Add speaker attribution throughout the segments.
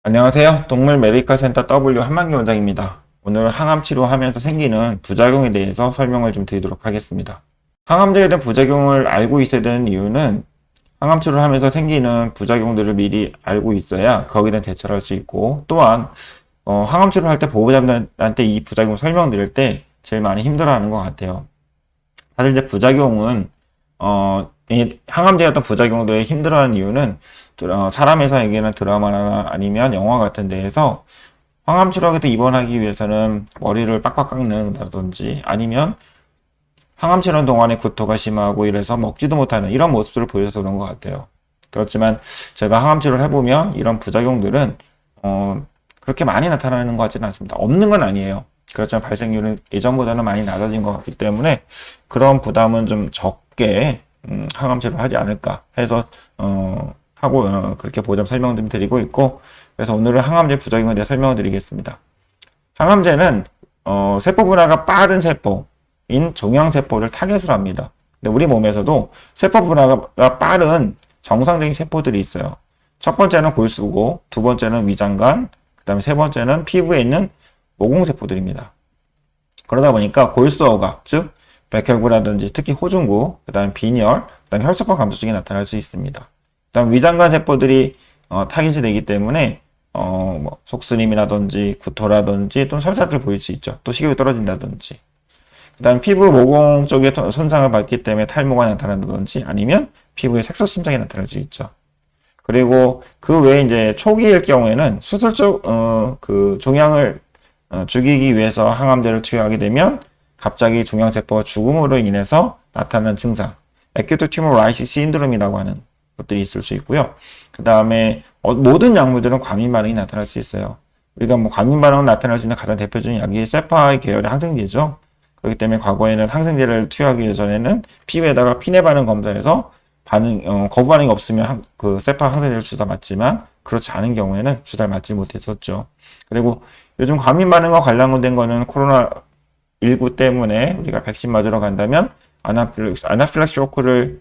Speaker 1: 안녕하세요. 동물 메디컬 센터 W 한만기 원장입니다. 오늘은 항암 치료하면서 생기는 부작용에 대해서 설명을 좀 드리도록 하겠습니다. 항암제에 대한 부작용을 알고 있어야 되는 이유는 항암 치료를 하면서 생기는 부작용들을 미리 알고 있어야 거기에 대한 대처를 할 수 있고, 또한 항암 치료를 할 때 보호자분한테 이 부작용을 설명드릴 때 제일 많이 힘들어하는 것 같아요. 사실 이제 부작용은 이 항암제 같은 부작용들이 힘들어하는 이유는 사람에서에게는 드라마나 아니면 영화 같은 데에서 항암 치료하게 입원하기 위해서는 머리를 빡빡 깎는다든지 아니면 항암 치료 동안에 구토가 심하고 이래서 먹지도 못하는 이런 모습들을 보여서 그런 것 같아요. 그렇지만 제가 항암 치료를 해보면 이런 부작용들은 그렇게 많이 나타나는 것 같지는 않습니다. 없는 건 아니에요. 그렇지만 발생률은 예전보다는 많이 낮아진 것 같기 때문에 그런 부담은 좀 적게 항암 치료를 하지 않을까 해서 그렇게 보점 설명 좀 드리고 있고, 그래서 오늘은 항암제 부작용에 대해 설명을 드리겠습니다. 항암제는 세포 분화가 빠른 세포인 종양세포를 타겟으로 합니다. 근데 우리 몸에서도 세포 분화가 빠른 정상적인 세포들이 있어요. 첫 번째는 골수고, 두 번째는 위장관, 그 다음에 세 번째는 피부에 있는 모공세포들입니다. 그러다 보니까 골수어가, 즉 백혈구라든지 특히 호중구, 그 다음에 빈혈, 그 다음에 혈소판 감소증이 나타날 수 있습니다. 그 다음 위장관 세포들이 타깃이 되기 때문에 속쓰림이라든지 구토라든지 또는 설사를 보일 수 있죠. 또 식욕이 떨어진다든지. 그 다음 피부 모공 쪽에 손상을 받기 때문에 탈모가 나타난다든지 아니면 피부에 색소 침착이 나타날 수 있죠. 그리고 그 외에 이제 초기일 경우에는 수술 쪽 그 종양을 죽이기 위해서 항암제를 투여하게 되면 갑자기 종양세포가 죽음으로 인해서 나타나는 증상, Acute Tumor Lysis Syndrome이라고 하는 것들이 있을 수 있고요. 그 다음에 모든 약물들은 과민 반응이 나타날 수 있어요. 우리가 과민 반응을 나타날 수 있는 가장 대표적인 약이 세파 계열의 항생제죠. 그렇기 때문에 과거에는 항생제를 투여하기 전에는 피부에다가 피내 반응 검사에서 거부 반응이 없으면 그 세파 항생제를 주사 맞지만 그렇지 않은 경우에는 주사를 맞지 못했었죠. 그리고 요즘 과민 반응과 관련된 거는 코로나19 때문에 우리가 백신 맞으러 간다면 아나필락시 쇼크를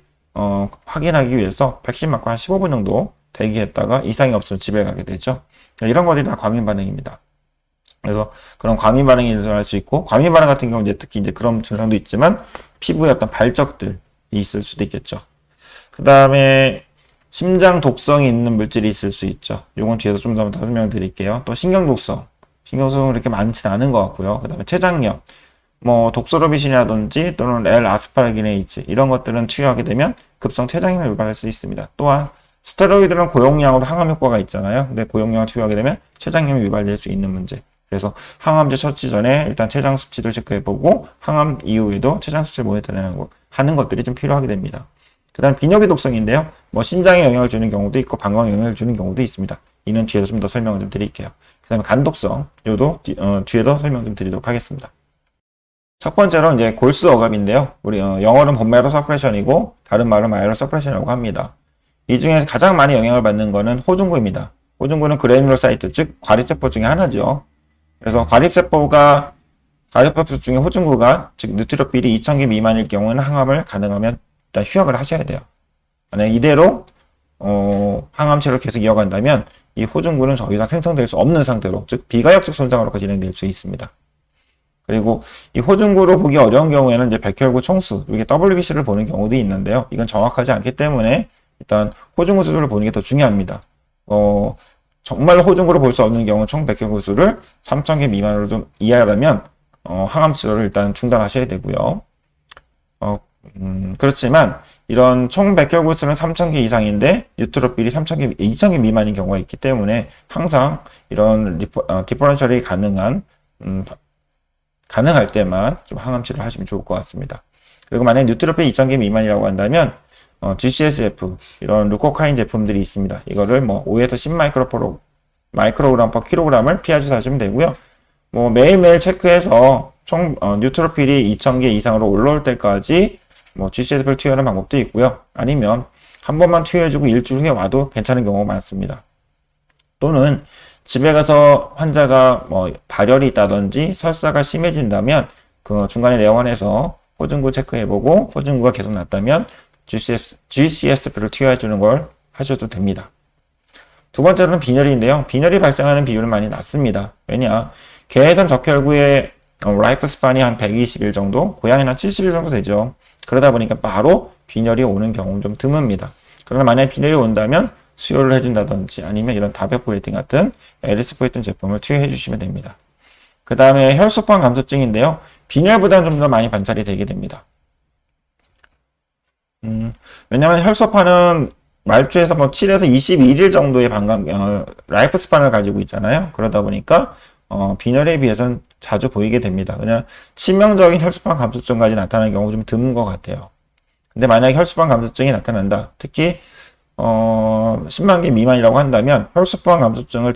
Speaker 1: 확인하기 위해서 백신 맞고 한 15분 정도 대기했다가 이상이 없으면 집에 가게 되죠. 이런 것들이 다 과민 반응입니다. 그래서 그런 과민 반응이 일어날 수 있고, 과민 반응 같은 경우는 특히 이제 그런 증상도 있지만 피부에 어떤 발적들이 있을 수도 있겠죠. 그 다음에 심장 독성이 있는 물질이 있을 수 있죠. 이건 뒤에서 좀 더 설명드릴게요. 또 신경독성은 그렇게 많지는 않은 것 같고요. 그 다음에 췌장염, 독소로비신이라든지 또는 L-아스파라기네이즈 이런 것들은 투여하게 되면 급성 췌장염을 유발할 수 있습니다. 또한 스테로이드는 고용량으로 항암 효과가 있잖아요. 근데 고용량을 투여하게 되면 췌장염이 유발될 수 있는 문제. 그래서 항암제 처치 전에 일단 췌장 수치를 체크해보고 항암 이후에도 췌장 수치를 모니터링하고 하는 것들이 좀 필요하게 됩니다. 그 다음 비뇨기 독성인데요. 신장에 영향을 주는 경우도 있고 방광에 영향을 주는 경우도 있습니다. 이는 뒤에서 좀 더 설명을 좀 드릴게요. 그 다음에 간독성, 요도 뒤에서 설명 좀 드리도록 하겠습니다. 첫 번째로 이제 골수 어감인데요. 우리 영어는 본메로 서프레션이고 다른 말은 마이로 서프레션이라고 합니다. 이 중에서 가장 많이 영향을 받는 거는 호중구입니다. 호중구는 그래놀로사이트, 즉 과립세포 중에 하나죠. 그래서 과립세포 중에 호중구가 즉 뉴트로필이 2000개 미만일 경우는 항암을 가능하면 일단 휴학을 하셔야 돼요. 만약 이대로 항암 치료를 계속 이어간다면 이 호중구는 더 이상 생성될 수 없는 상태로, 즉 비가역적 손상으로 진행될 수 있습니다. 그리고 이 호중구로 보기 어려운 경우에는 이제 백혈구 총수, 이게 WBC를 보는 경우도 있는데요. 이건 정확하지 않기 때문에 일단 호중구 수를 보는 게 더 중요합니다. 정말 호중구로 볼 수 없는 경우는 총 백혈구 수를 3000개 미만으로 좀 이하라면 항암 치료를 일단 중단하셔야 되고요. 그렇지만 이런 총 백혈구 수는 3000개 이상인데 뉴트로필이 2000개 미만인 경우가 있기 때문에 항상 이런 디퍼런셜이 가능할 때만 좀 항암 치료를 하시면 좋을 것 같습니다. 그리고 만약에 뉴트로필 2000개 미만이라고 한다면 GCSF 이런 루코카인 제품들이 있습니다. 이거를 5에서 10 마이크로그램 per 킬로그램을 피하셔서 하시면 되고요. 매일매일 체크해서 총 뉴트로필이 2000개 이상으로 올라올 때까지 GCSF를 투여하는 방법도 있고요. 아니면 한 번만 투여해주고 일주일 후에 와도 괜찮은 경우가 많습니다. 또는 집에 가서 환자가 발열이 있다든지 설사가 심해진다면 그 중간에 내원해서 호중구 체크해보고 호중구가 계속 났다면 GCSF를 투여해주는 걸 하셔도 됩니다. 두 번째로는 빈혈인데요. 빈혈이 발생하는 비율은 많이 낮습니다. 왜냐? 개에선 적혈구의 라이프 스판이 한 120일 정도, 고양이는 한 70일 정도 되죠. 그러다 보니까 바로 빈혈이 오는 경우는 좀 드뭅니다. 그러나 만약에 빈혈이 온다면 수혈을 해준다든지 아니면 이런 다베포에틴 같은 에리스포에틴 제품을 투여해 주시면 됩니다. 그 다음에 혈소판 감소증인데요. 빈혈보다는 좀 더 많이 관찰이 되게 됩니다. 왜냐하면 혈소판은 말초에서 뭐 7에서 21일 정도의 라이프 스판을 가지고 있잖아요. 그러다 보니까 빈혈에 비해서는 자주 보이게 됩니다. 그냥 치명적인 혈소판 감소증까지 나타나는 경우 좀 드문 것 같아요. 근데 만약에 혈소판 감소증이 나타난다. 특히 10만 개 미만이라고 한다면 혈소판 감소증을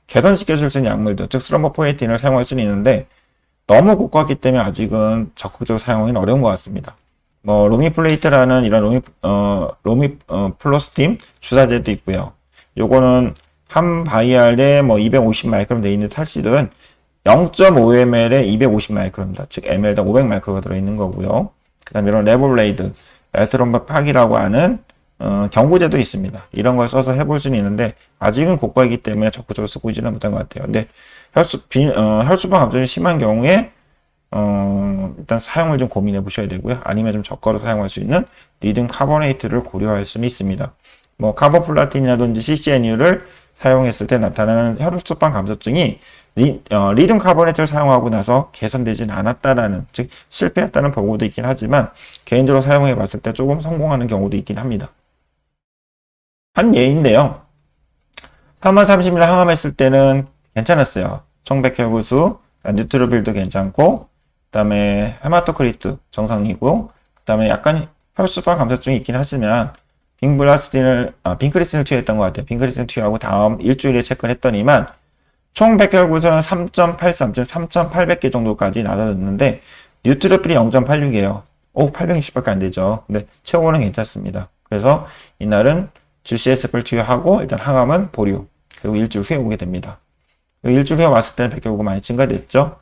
Speaker 1: 개선시켜 줄 수 있는 약물들, 즉 스롬보포에틴을 사용할 수는 있는데 너무 고가기 때문에 아직은 적극적으로 사용하기는 어려운 것 같습니다. 뭐 로미플레이트라는 이런 로미플로스팀 주사제도 있고요. 요거는 한 바이알에 뭐 250 마이크롬 돼 있는데 사실은 0.5ml에 250 마이크롬입니다. 즉 ml당 500 마이크로가 들어있는 거고요. 그 다음에 이런 레볼레이드, 에트롬바팍이라고 하는 경구제도 있습니다. 이런 걸 써서 해볼 수는 있는데 아직은 고가이기 때문에 적극적으로 쓰고 있지는 못한 것 같아요. 근데 혈소판 감소증이 심한 경우에 일단 사용을 좀 고민해 보셔야 되고요. 아니면 좀 저가로 사용할 수 있는 리듬 카보네이트를 고려할 수는 있습니다. 뭐 카보플라틴이라든지 CCNU를 사용했을 때 나타나는 혈소판 감소증이 리듬 카보네이트를 사용하고 나서 개선되진 않았다라는, 즉 실패했다는 보고도 있긴 하지만 개인적으로 사용해 봤을 때 조금 성공하는 경우도 있긴 합니다. 한 예인데요. 3월 30일 항암했을 때는 괜찮았어요. 청백혈구수, 뉴트로빌도 괜찮고, 그 다음에 헤마토크리트 정상이고, 그 다음에 약간 혈소판 감소증이 있긴 하지만 빈크리스틴을 투여했던 것 같아요. 빈크리스틴 투여하고 다음 일주일에 체크를 했더니만 총 백혈구수는 3.83, 즉 3,800개 정도까지 낮아졌는데 뉴트로필이 0.86이에요. 860밖에 안 되죠. 근데 최고는 괜찮습니다. 그래서 이날은 GCSF를 투여하고 일단 항암은 보류. 그리고 일주일 후에 오게 됩니다. 그리고 일주일 후에 왔을 때는 백혈구가 많이 증가됐죠.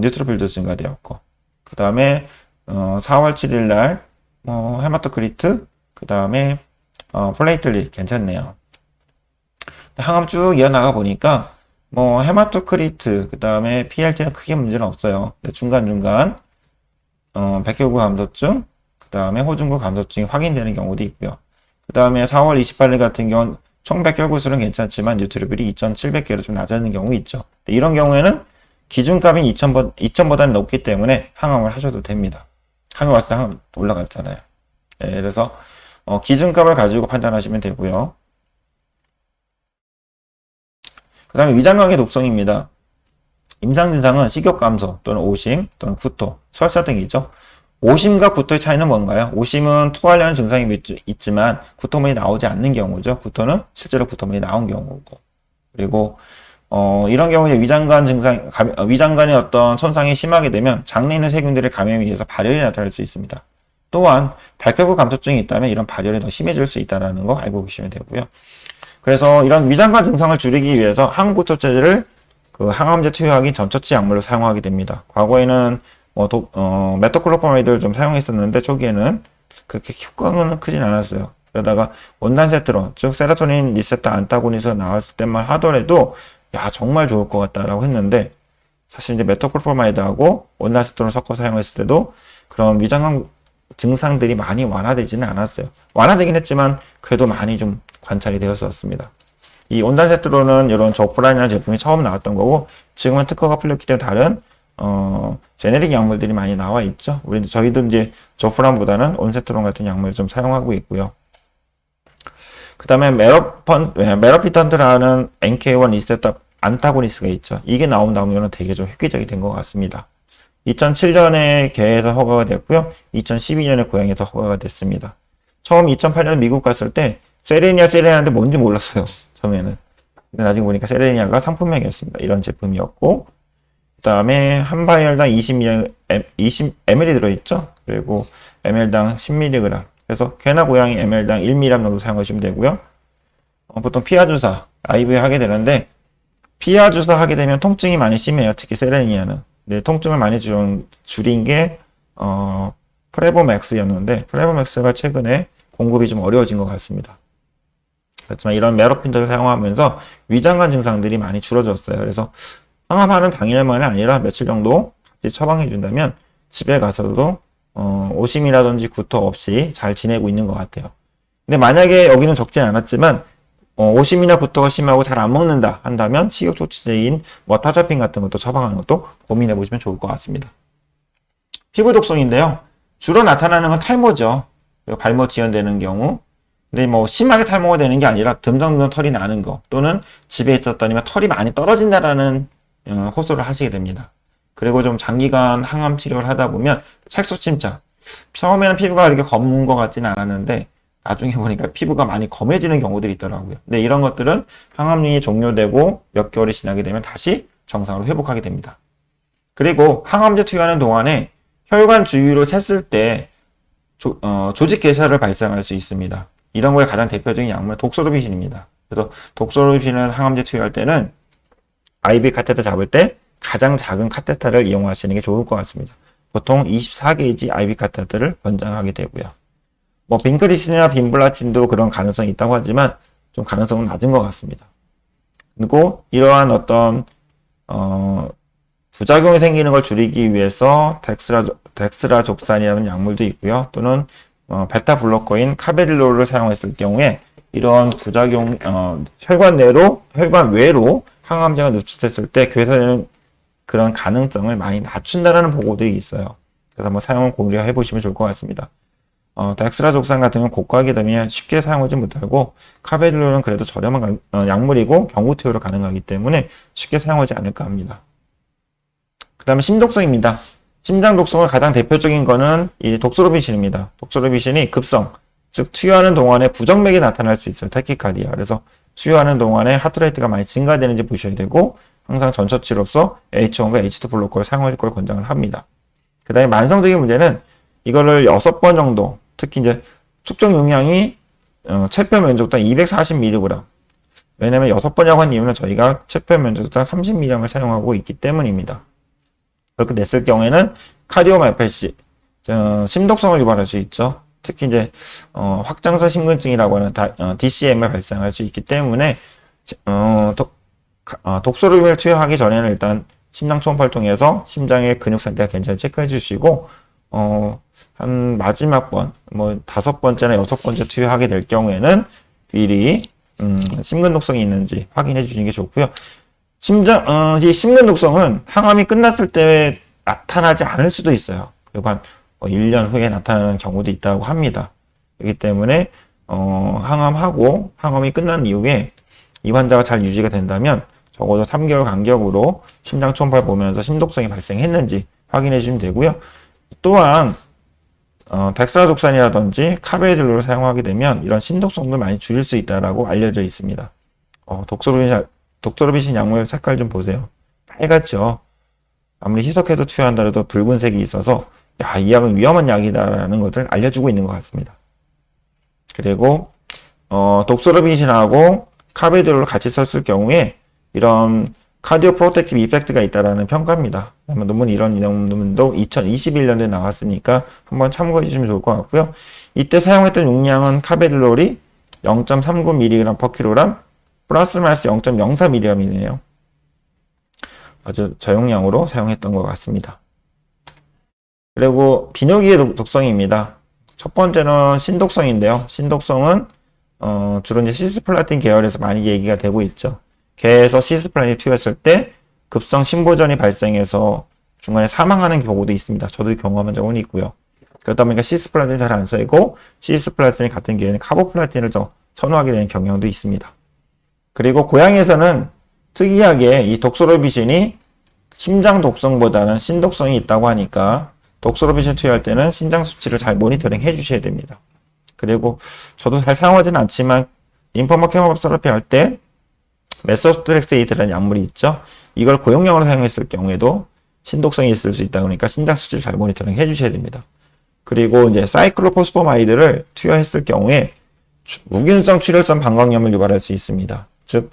Speaker 1: 뉴트로필도 증가되었고. 그 다음에 4월 7일 날 헤마토크리트, 그 다음에 플레이틀릿 괜찮네요. 항암 쭉 이어나가 보니까 헤마토크리트, 그 다음에 PLT는 크게 문제는 없어요. 중간중간 백혈구 감소증, 그 다음에 호중구 감소증이 확인되는 경우도 있고요. 그 다음에 4월 28일 같은 경우는 총 백혈구수는 괜찮지만 뉴트로빌이 2,700개로 좀 낮아지는 경우 있죠. 이런 경우에는 기준값이 2,000보다는 높기 때문에 항암을 하셔도 됩니다. 항암 왔을 때 항암 올라갔잖아요. 네, 그래서 기준값을 가지고 판단하시면 되고요. 그 다음에 위장관계 독성입니다. 임상 증상은 식욕 감소 또는 오심 또는 구토, 설사 등이 있죠. 오심과 구토의 차이는 뭔가요? 오심은 토하려는 증상이 있지만 구토물이 나오지 않는 경우죠. 구토는 실제로 구토물이 나온 경우고. 그리고 이런 경우에 위장관의 어떤 손상이 심하게 되면 장내에 있는 세균들의 감염에 의해서 발열이 나타날 수 있습니다. 또한 백혈구 감소증이 있다면 이런 발열이 더 심해질 수 있다는 거 알고 계시면 되고요. 그래서 이런 위장관 증상을 줄이기 위해서 항구토제를 항암제 투여하기 전처치 약물로 사용하게 됩니다. 과거에는 메토클로프라마이드를 좀 사용했었는데 초기에는 그렇게 효과는 크진 않았어요. 그러다가 온단세트론, 즉 세로토닌 리셉터 안타고니스가 나왔을 때만 하더라도 야 정말 좋을 것 같다라고 했는데 사실 이제 메토클로프라마이드하고 온단세트론을 섞어 사용했을 때도 그런 위장관 증상들이 많이 완화되지는 않았어요. 완화되긴 했지만 그래도 많이 좀 관찰이 되었었습니다. 이 온단세트론은 이런 조프란이라는 제품이 처음 나왔던 거고 지금은 특허가 풀렸기 때문에 다른 제네릭 약물들이 많이 나와 있죠. 저희도 이제 조프란보다는 온세트론 같은 약물을 좀 사용하고 있고요. 그 다음에 메로피턴트라는 NK1 리셉터 안타고니스가 있죠. 이게 나온 다음에는 되게 좀 획기적이 된 것 같습니다. 2007년에 개에서 허가가 됐고요. 2012년에 고양이에서 허가가 됐습니다. 처음 2008년 미국 갔을 때 세레니아인데 뭔지 몰랐어요. 처음에는. 근데 나중에 보니까 세레니아가 상품명이었습니다. 이런 제품이었고 그 다음에 한 바이얼당 20ml 들어있죠. 그리고 ml당 10mg. 그래서 개나 고양이 ml당 1mg 정도 사용하시면 되고요. 보통 피하 주사, IV 하게 되는데 피하 주사 하게 되면 통증이 많이 심해요. 특히 세레니아는. 네, 통증을 많이 줄인 게 프레보맥스였는데 프레보맥스가 최근에 공급이 좀 어려워진 것 같습니다. 그렇지만 이런 메로핀도를 사용하면서 위장관 증상들이 많이 줄어졌어요. 그래서 항암하는 당일만이 아니라 며칠 정도 같이 처방해 준다면 집에 가서도 오심이라든지 구토 없이 잘 지내고 있는 것 같아요. 근데 만약에 여기는 적진 않았지만 오심이나 구토가 심하고 잘 안 먹는다 한다면 식욕조치제인 뭐 타자핀 같은 것도 처방하는 것도 고민해 보시면 좋을 것 같습니다. 피부 독성인데요. 주로 나타나는 건 탈모죠. 그리고 발모 지연되는 경우. 근데 뭐 심하게 탈모가 되는 게 아니라 듬성듬성 털이 나는 거 또는 집에 있었더니만 털이 많이 떨어진다라는 호소를 하시게 됩니다. 그리고 좀 장기간 항암 치료를 하다 보면 색소 침착. 처음에는 피부가 이렇게 검은 것 같지는 않았는데 나중에 보니까 피부가 많이 검해지는 경우들이 있더라고요. 근데 이런 것들은 항암이 종료되고 몇 개월이 지나게 되면 다시 정상으로 회복하게 됩니다. 그리고 항암제 투여하는 동안에 혈관 주위로 샜을 때 조직 괴사를 발생할 수 있습니다. 이런 거에 가장 대표적인 약물은 독소르비신입니다. 그래서 독소르비신을 항암제 투여할 때는 IV 카테터 잡을 때 가장 작은 카테터를 이용하시는 게 좋을 것 같습니다. 보통 24게이지 IV 카테터를 권장하게 되고요. 뭐 빈크리신이나 빈블라틴도 그런 가능성이 있다고 하지만 좀 가능성은 낮은 것 같습니다. 그리고 이러한 어떤 부작용이 생기는 걸 줄이기 위해서 덱스라족산이라는 약물도 있고요. 또는 베타 블로커인 카베릴로를 사용했을 경우에 이런 부작용 혈관 외로 항암제가 누출됐을 때 괴사되는 그런 가능성을 많이 낮춘다는 보고들이 있어요. 그래서 한번 사용을 고려해 보시면 좋을 것 같습니다. 덱스라족산 같은 경우는 고가하게 되면 쉽게 사용하지 못하고 카베릴로는 그래도 저렴한 약물이고 경구 투여로 가능하기 때문에 쉽게 사용하지 않을까 합니다. 그 다음에 심독성입니다. 심장 독성의 가장 대표적인 거는 이 독소르비신입니다. 독소르비신이 급성, 즉 투여하는 동안에 부정맥이 나타날 수 있어요. 타키카디아. 그래서 투여하는 동안에 하트레이트가 많이 증가되는지 보셔야 되고 항상 전처치로서 H1과 H2 블로커를 사용할 걸 권장을 합니다. 그 다음에 만성적인 문제는 이거를 6번 정도, 특히 이제 축적 용량이 체표 면적당 240mg. 왜냐면 6번이라고 한 이유는 저희가 체표 면적당 30mg을 사용하고 있기 때문입니다. 그렇게 냈을 경우에는 카디오마이패시, 심독성을 유발할 수 있죠. 특히 이제 확장성 심근증이라고 하는 DCM을 발생할 수 있기 때문에 독소르비를 투여하기 전에는 일단 심장 초음파를 통해서 심장의 근육 상태가 괜찮은지 체크해 주시고 한 마지막 번, 뭐 5번째나 6번째 투여하게 될 경우에는 미리 심근 독성이 있는지 확인해 주시는 게 좋고요. 이 심근 독성은 항암이 끝났을 때 나타나지 않을 수도 있어요. 그리고 한 1년 후에 나타나는 경우도 있다고 합니다. 그렇기 때문에 항암하고 항암이 끝난 이후에 이 환자가 잘 유지가 된다면 적어도 3개월 간격으로 심장 초음파를 보면서 심독성이 발생했는지 확인해 주시면 되고요. 또한 덱스라족산이라든지 카베릴로를 사용하게 되면 이런 심독성도 많이 줄일 수 있다고 알려져 있습니다. 독소르비신 약물 색깔 좀 보세요. 빨갛죠? 아무리 희석해서 투여한다 해도 붉은색이 있어서 이 약은 위험한 약이다라는 것을 알려주고 있는 것 같습니다. 그리고 독소르비신하고 카베릴로를 같이 썼을 경우에 이런 카디오 프로텍티브 이펙트가 있다라는 평가입니다. 이런 논문도 2021년도에 나왔으니까 한번 참고해 주시면 좋을 것 같고요. 이때 사용했던 용량은 카베릴롤이 0.39mg/kg 플러스 마이너스 0.04mg이네요. 아주 저용량으로 사용했던 것 같습니다. 그리고 비뇨기의 독성입니다. 첫 번째는 신독성인데요. 신독성은 주로 이제 시스플라틴 계열에서 많이 얘기가 되고 있죠. 개에서 시스플라틴이 투여했을 때 급성 심보전이 발생해서 중간에 사망하는 경우도 있습니다. 저도 경험한 적은 있고요. 그러다 보니까 시스플라틴이 잘 안 쓰이고 시스플라틴이 같은 경우에는 카보플라틴을 선호하게 되는 경향도 있습니다. 그리고 고양이에서는 특이하게 이 독소르비신이 심장 독성보다는 신독성이 있다고 하니까 독소르비신 투여할 때는 신장 수치를 잘 모니터링 해 주셔야 됩니다. 그리고 저도 잘 사용하지는 않지만 림포마 케모밥 세라피 할 때 메소트렉세이트라는 약물이 있죠. 이걸 고용량으로 사용했을 경우에도 신독성이 있을 수 있다 그러니까 신장 수치를 잘 모니터링 해 주셔야 됩니다. 그리고 이제 사이클로포스포마이드를 투여했을 경우에 무균성 출혈성 방광염을 유발할 수 있습니다. 즉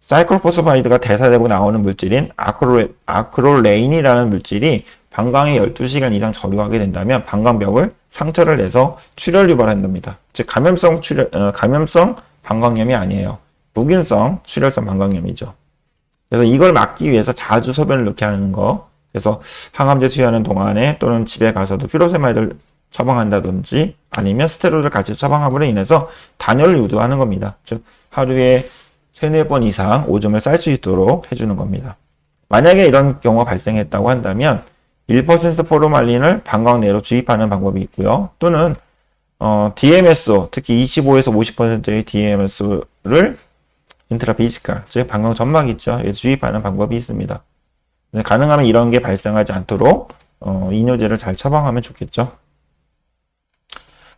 Speaker 1: 사이클로포스포마이드가 대사되고 나오는 물질인 아크롤레인이라는 물질이 방광에 12시간 이상 적용하게 된다면 방광벽을 상처를 내서 출혈 유발한답니다. 즉 감염성 방광염이 아니에요. 무균성 출혈성 방광염이죠. 그래서 이걸 막기 위해서 자주 소변을 넣게 하는 거. 그래서 항암제 투여하는 동안에 또는 집에 가서도 피로세마이드를 처방한다든지 아니면 스테로이드를 같이 처방함으로 인해서 단열을 유도하는 겁니다. 즉 하루에 3-4번 이상 오줌을 쌀 수 있도록 해주는 겁니다. 만약에 이런 경우가 발생했다고 한다면 1% 포르말린을 방광 내로 주입하는 방법이 있고요. 또는 DMSO, 특히 25에서 50%의 DMSO를 인트라피지칼, 즉 방광 점막 있죠. 주입하는 방법이 있습니다. 가능하면 이런 게 발생하지 않도록 이뇨제를 잘 처방하면 좋겠죠.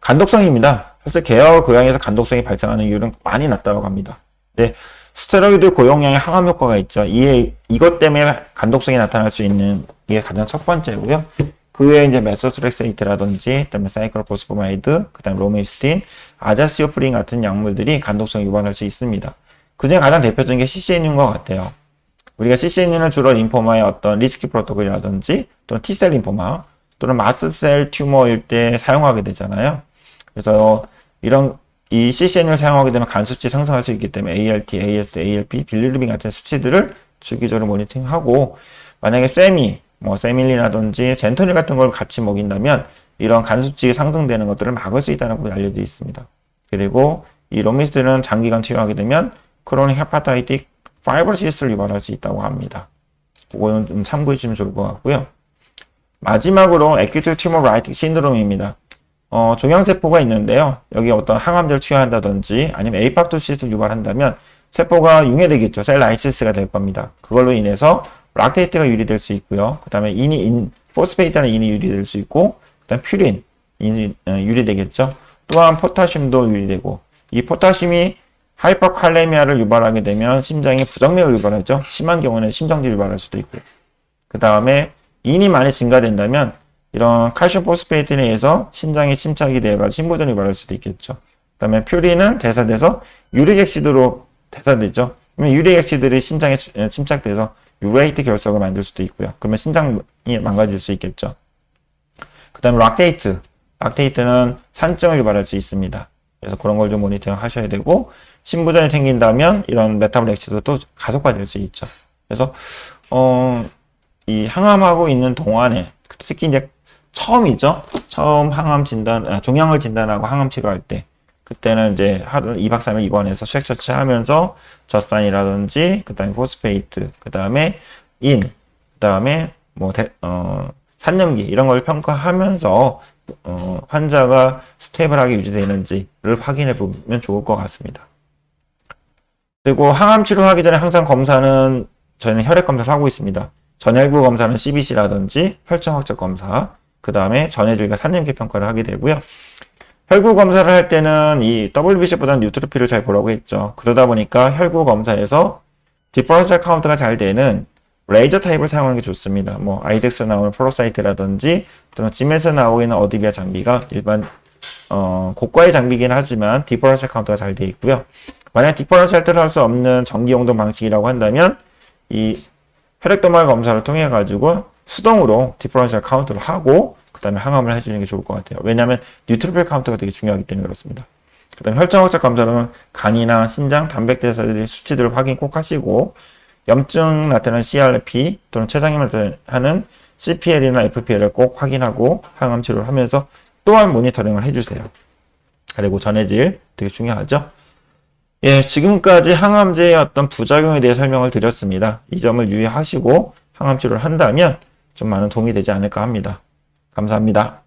Speaker 1: 간독성입니다. 사실 개와 고양이에서 간독성이 발생하는 이유는 많이 낮다고 합니다. 근데 스테로이드 고용량의 항암 효과가 있죠. 이것 때문에 간독성이 나타날 수 있는 게 가장 첫 번째고요. 그 외에 이제 메소트렉세이트라든지, 그다음에 사이클로포스포마이드, 그다음에 로메스틴, 아자시오프린 같은 약물들이 간독성을 유발할 수 있습니다. 그중에 가장 대표적인 게 CCNU인 것 같아요. 우리가 CCNU는 주로 림포마의 어떤 리스크 프로토콜이라든지 또는 T셀 림포마 또는 마스트셀 튜머일 때 사용하게 되잖아요. 그래서 이 CCNU를 사용하게 되면 간 수치 상승할 수 있기 때문에 ALT, AS, ALP, 빌리루빈 같은 수치들을 주기적으로 모니터링하고 만약에 세밀린이라든지 젠토닐 같은 걸 같이 먹인다면 이런 간 수치 상승되는 것들을 막을 수 있다는 것이 알려져 있습니다. 그리고 이 로미스들은 장기간 투여하게 되면 크로닉 헤파타이틱 파이브로시스를 유발할 수 있다고 합니다. 그거는 좀 참고해 주시면 좋을 것 같고요. 마지막으로 에큐트 튜머 라이팅 신드롬입니다. 종양세포가 있는데요. 여기 어떤 항암제를 취한다든지 아니면 에이팝토시스를 유발한다면 세포가 융해되겠죠. 셀 라이시스가 될 겁니다. 그걸로 인해서 락테이트가 유리될 수 있고요. 그 다음에 포스페이트라는 인이 유리될 수 있고, 그 다음 퓨린, 인이 유리되겠죠. 또한 포타슘도 유리되고, 이 포타슘이 하이퍼칼레미아를 유발하게 되면 심장에 부정맥을 유발하죠. 심한 경우는 심정지를 유발할 수도 있고요. 그 다음에 인이 많이 증가된다면 이런 칼슘 포스페이트에 의해서 심장에 침착이 되어가지고 심부전을 유발할 수도 있겠죠. 그 다음에 퓨린은 대사돼서 유릭액시드로 대사되죠. 그러면 유릭액시드들이 심장에 침착돼서 유레이트 결석을 만들 수도 있고요. 그러면 심장이 망가질 수 있겠죠. 그 다음에 락테이트는 산증을 유발할 수 있습니다. 그래서 그런 걸 좀 모니터링 하셔야 되고, 심부전이 생긴다면 이런 메타볼 엑시드도 또 가속화될 수 있죠. 그래서 이 항암하고 있는 동안에 특히 이제 처음 항암 진단, 종양을 진단하고 항암 치료할 때, 그때는 이제 하루 2박 3일 입원해서 수액 처치하면서 젖산이라든지, 그 다음에 포스페이트, 그 다음에 그 다음에 산염기 이런 걸 평가하면서 환자가 스테이블하게 유지되는지를 확인해 보면 좋을 것 같습니다. 그리고 항암 치료하기 전에 항상 검사는 저희는 혈액 검사를 하고 있습니다. 전혈구 검사는 CBC라든지 혈청 확적 검사, 그 다음에 전해주기가 산염기 평가를 하게 되고요. 혈구 검사를 할 때는 이 WBC보다는 뉴트로필을 잘 보라고 했죠. 그러다 보니까 혈구 검사에서 디퍼런셜 카운트가 잘 되는 레이저 타입을 사용하는 게 좋습니다. 아이덱스 나오는 프로사이트라든지 또는 짐에서 나오고 있는 어디비아 장비가 일반 고가의 장비긴 하지만 디퍼런셜 카운트가 잘 되어 있고요. 만약 디퍼런셜 할 수 없는 전기용도 방식이라고 한다면 이 혈액도말 검사를 통해 가지고 수동으로 디퍼런셜 카운트를 하고 그 다음에 항암을 해주는 게 좋을 것 같아요. 왜냐하면 뉴트로필 카운트가 되게 중요하기 때문에 그렇습니다. 그 다음에 혈청학적 검사는 간이나 신장, 단백대사들의 수치들을 확인 꼭 하시고, 염증 나타나는 CRP 또는 췌장염을 나타나는 CPL이나 FPL을 꼭 확인하고 항암 치료를 하면서 또한 모니터링을 해주세요. 그리고 전해질 되게 중요하죠. 예, 지금까지 항암제의 어떤 부작용에 대해 설명을 드렸습니다. 이 점을 유의하시고 항암 치료를 한다면 좀 많은 도움이 되지 않을까 합니다. 감사합니다.